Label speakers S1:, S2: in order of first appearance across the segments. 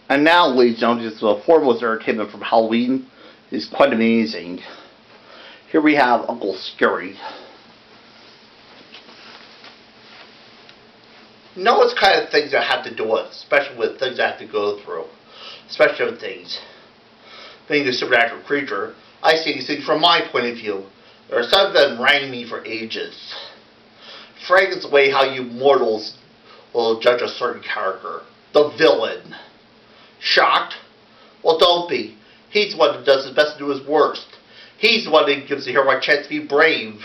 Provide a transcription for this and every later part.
S1: And now, ladies and gentlemen, just the foremost entertainment from Halloween is quite amazing. Here we have Uncle Scary. You know what's kind of things I have to do with, especially with things I have to go through, especially with things. Being a supernatural creature, I see these things from my point of view. There are some that have been writing me for ages. Frank is the way how you mortals will judge a certain character. The villain. Shocked? Well, don't be. He's the one that does his best to do his worst. He's the one that gives the hero a chance to be brave.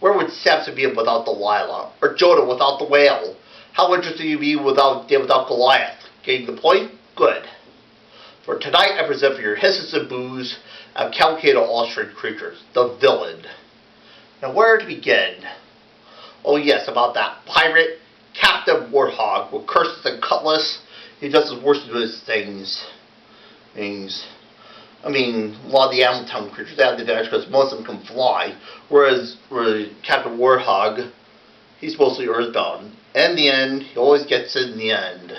S1: Where would Samson be without Delilah? Or Jonah without the whale? How interesting you be without Goliath? Getting the point? Good. For tonight I present for your hisses and boos a cavalcade of all-strength creatures. The villain. Now where to begin? Oh yes, about that pirate, Captain Warthog, with curses and cutlass. He does his worst to do his things. I mean, a lot of the animal town creatures, they have the advantage because most of them can fly. Whereas Captain Warthog, he's mostly earthbound. And in the end, he always gets it in the end.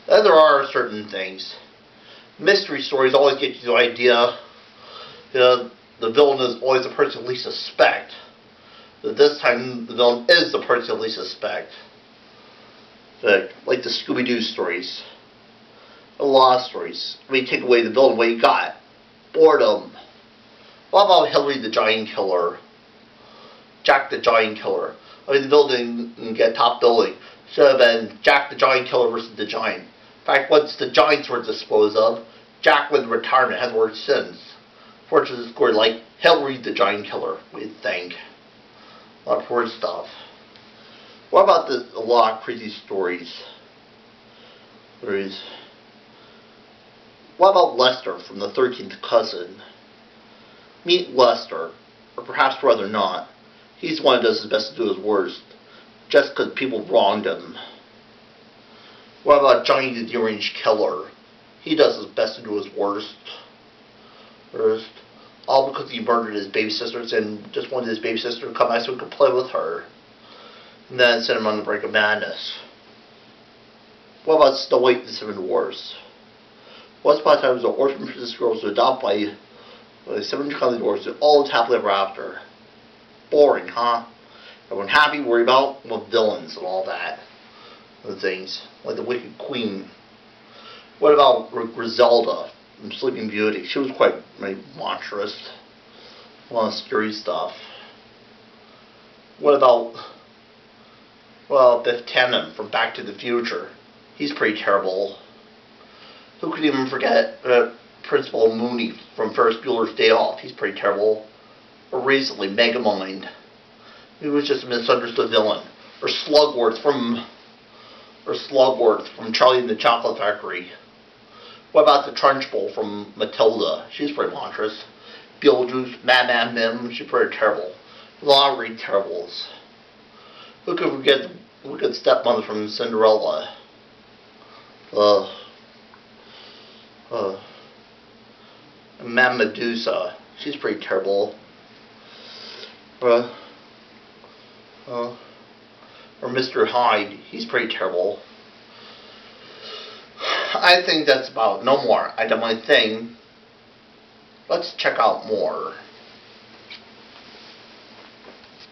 S1: Then there are certain things. Mystery stories always get you the idea. The villain is always the person you least suspect. But this time, the villain is the person you least suspect. Like the Scooby-Doo stories. A lot of stories. I mean, take away the villain, what you got? Boredom. What about Hillary the Giant Killer? Jack the Giant Killer. I mean, the villain didn't get top billing. Should have been Jack the Giant Killer versus the Giant. In fact, once the Giants were disposed of, Jack went to retirement, hasn't worked since. Fortunately, scored like Hillary the Giant Killer, we think. A lot of poor stuff. What about a lot of crazy stories? What about Lester from the 13th Cousin? Meet Lester, or perhaps rather not. He's the one who does his best to do his worst, just because people wronged him. What about Johnny the Deranged Killer? He does his best to do his worst. All because he murdered his baby sisters and just wanted his baby sister to come back so he could play with her. And then sent him on the brink of madness. What about Snow White and the Seven Dwarfs? Once upon a time, the orphan princess girls were adopted by 7 cuddly dwarfs and all happily ever after. Boring, huh? Everyone happy, worried about villains and all that. And things like the Wicked Queen. What about Griselda from Sleeping Beauty? She was quite monstrous. A lot of scary stuff. What about Biff Tannen from Back to the Future? He's pretty terrible. Who could even forget Principal Mooney from Ferris Bueller's Day Off? He's pretty terrible. Or recently, Megamind. He was just a misunderstood villain. Or Slugworth from Charlie and the Chocolate Factory. What about the Trunchbull from Matilda? She's pretty monstrous. Beetlejuice, Madman Mim, she's pretty terrible. A lot of really terribles. Who could forget the wicked stepmother from Cinderella? Madame Medusa, she's pretty terrible. Or Mr. Hyde, he's pretty terrible. I think that's about no more. I done my thing. Let's check out more.